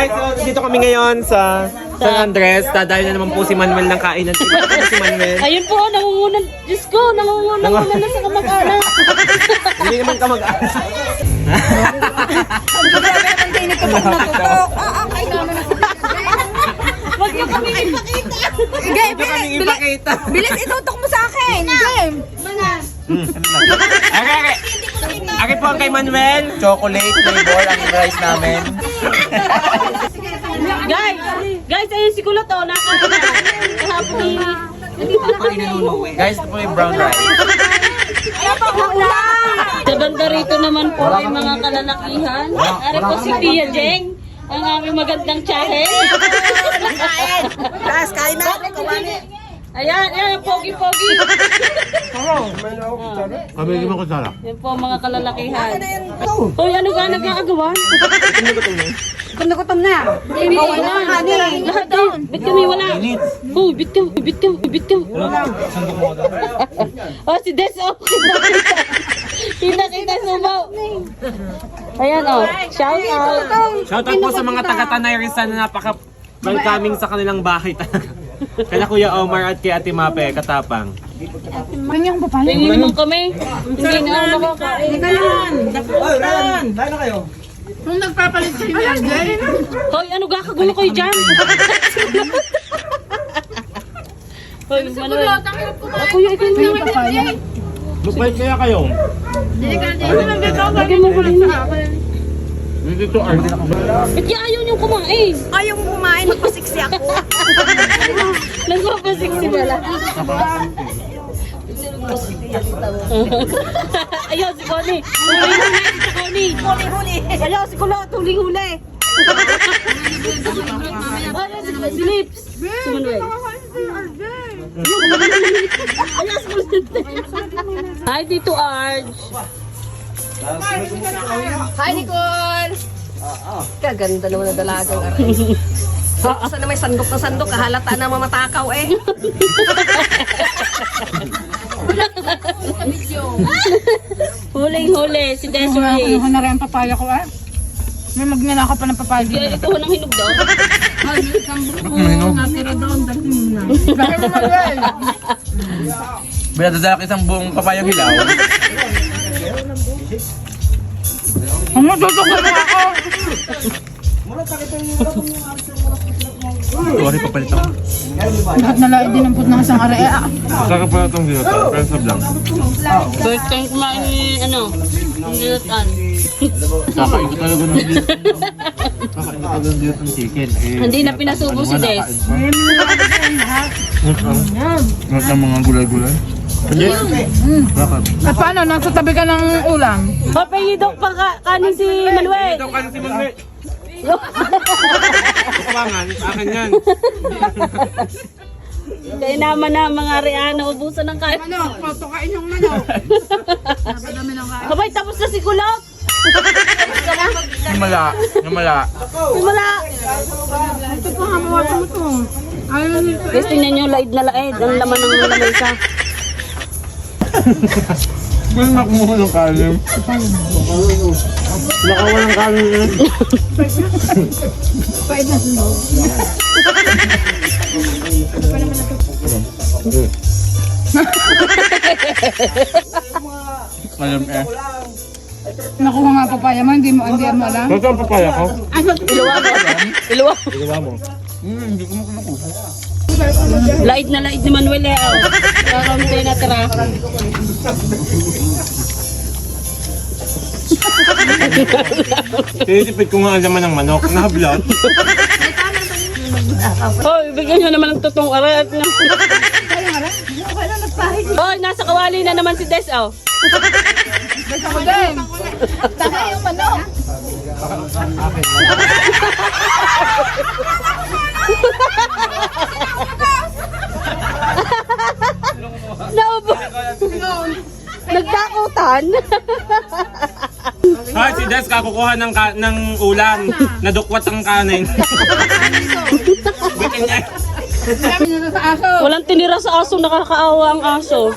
Guys, so, dito kami ngayon sa San Andres. Dadayo na naman po si Manuel ng kainan. Si Manuel. Ayun po, nangungunan. Diyos ko, nangungunan na sa kamag-anak. Hindi naman kamag-anak. Huwag niyo kami ipakita. Huwag niyo kami ipakita. Bilis, itutok mo sa akin. Game. Okay. Akin po kay Manuel. Chocolate flavor ang rice namin. Guys, ayun si Kulot, oh. Happy. Guys, ito po yung brown rice. Sa banda rito naman po ay mga kalalakihan. Ari po si Tia Jeng, ang aming magandang tsahe. Guys, kain na. Ayan, pogi-pogi. Kami naman ko sana. Yan po mga kalalakihan. Hoy, ano ka nagkakagawa? Gutom na. Hindi, wala. Lahat doon. Bit kami wala. Hoy, bit kami. Oh, si Des, oh. Kita sumaw. Ayan, oh. Shout out. Shout out po sa mga taga-Tanay Rizal na napaka-welcoming sa kanilang bahay talaga. Kaya Kuya Omar at kay Ate Mape, katapang. Kanyang papaya. Tingin naman kami. Hindi na ako makakain. Kung nagpapalit si MJ. Hoy, ano gakagulo kayo dyan? Hoy, Manuel. Kuya, ikaw yung papaya. Lupay kaya kayo? Lagyan mo ko rin na. Dito are. Ba't kaya ayaw niyong kumain? Ayaw mo kumain, magpasiksi ako. Nagpapasik si Bella. Ayaw si Connie. Huli. Ayaw si Kulot. Huli. Ayaw si Lips. Si Manuel. Ayaw si Kulot. Hi, Tito Arj. Hi, Nicole. Kaganda naman na dalagang aray. Sana may sandok na sandok, kahalata na mamatakaw eh. Huling-huli si Desiree. Ano na rin ang papaya ko ah? May magnala ka pa ng papaya Kaya dito. ito ho ng hinog daw. Natira doon, dalhin mo na. Dahil mo Manuel. Binadadala ko isang buong papayang hilaw. Ano, tutukoy mo ako? Sorry, papalit ako. Lahat na lahat dinampot ng isang are ah. Saka pa itong ginata, pero sab lang. First time kumain ni, yung dilatan. Kakain ko talaga ng dito. Kakain ko talaga ng dito ng chicken. Hindi na pinasubo si Des. Ngat ang mga gulay-gulay. Hindi? Bakit? At paano, nasa tabi ka ng ulam? Papayidok pa kanin si Manuel. Ito ka si Manuel. Kupangan, akin yan. Kaya naman na mga reana, ubusan ng kain. Ano, patukain yung manok. Napadami ng kain. Kabay, tapos na si Kulot. Namala. Wala. Ito po, hamawa mo ito. Ayaw nito. Guys, tingnan nyo, laid na laid. Ang laman ng lamesa. Mas makumuha ng kalim. Nakawalang kalim yun. Pait na sunog. Kalim eh. Nakuha nga papaya mo, hindi mo alam. Saan ang papaya ko? Iluwa mo. Hindi ko makukuha. Laid na laid ni Manuel eh. Oh. Karonte na tira. Tinitipid ko nga ang laman ng manok. Nahablot. Hoy, bigyan nyo naman ng totoong aray at na. Hoy, nasa kawali na naman si Des, oh. Basta ko din. Taka yung manok. Naubo. Nagtakutan. Si Des kakukuha ng ulam. Nadukwat ang kanin. Bitin niya. Sa aso. Walang tinira sa aso, nakakaawa ang aso.